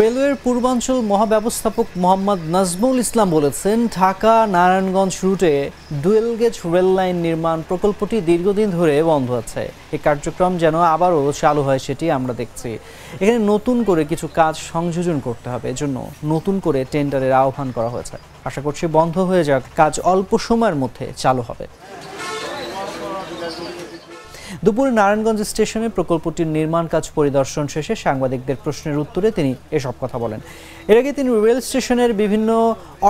রেলওয়ের পূর্বাঞ্চল মহাব্যবস্থাপক মোহাম্মদ নাজমুল ইসলাম বলেছেন, ঢাকা নারায়ণগঞ্জ রুটে ডুয়েল গেজ রেল লাইন নির্মাণ প্রকল্পটি দীর্ঘদিন ধরে বন্ধ আছে। এই কার্যক্রম যেন আবারও চালু হয় সেটি আমরা দেখছি। এখানে নতুন করে কিছু কাজ সংযোজন করতে হবে, এজন্য নতুন করে টেন্ডারের আহ্বান করা হয়েছে। আশা করছি বন্ধ হয়ে যাক কাজ অল্প সময়ের মধ্যে চালু হবে। দুপুরে নারায়ণগঞ্জ স্টেশনে প্রকল্পটির নির্মাণ কাজ পরিদর্শন শেষে সাংবাদিকদের প্রশ্নের উত্তরে তিনি এসব কথা বলেন। এর আগে তিনি রেল স্টেশনের বিভিন্ন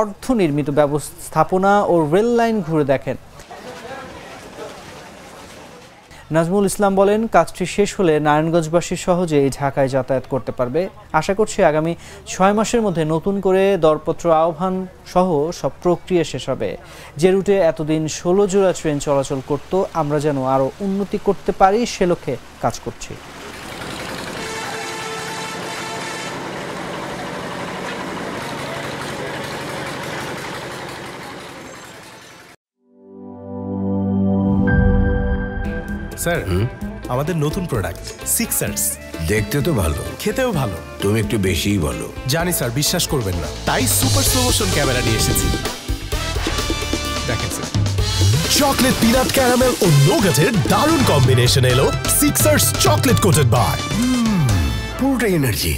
অর্ধনির্মিত ব্যবস্থাপনা ও রেল লাইন ঘুরে দেখেন। নাজমুল ইসলাম বলেন, কাজটি শেষ হলে নারায়ণগঞ্জবাসী সহজেই ঢাকায় যাতায়াত করতে পারবে। আশা করছি আগামী 6 মাসের মধ্যে নতুন করে দরপত্র আহ্বান সহ সব প্রক্রিয়া শেষ হবে। যে রুটে এতদিন 16 জোড়া ট্রেন চলাচল করত, আমরা যেন আরও উন্নতি করতে পারি সে লক্ষ্যে কাজ করছি। স্যার, আমাদের নতুন প্রোডাক্ট সিক্সার্স। দেখতে তো ভালো, খেতেও ভালো। তুমি একটু বেশিই বলো। জানি স্যার, বিশ্বাস করবেন না, তাই সুপার স্লো মোশন ক্যামেরা নিয়ে এসেছি। দেখেন স্যার, চকলেট পিনাট ক্যারামেল ও নোগাটের দারুণ কম্বিনেশন এলো সিক্সার্স চকলেট কোটেড বার। পুরোটা এনার্জি।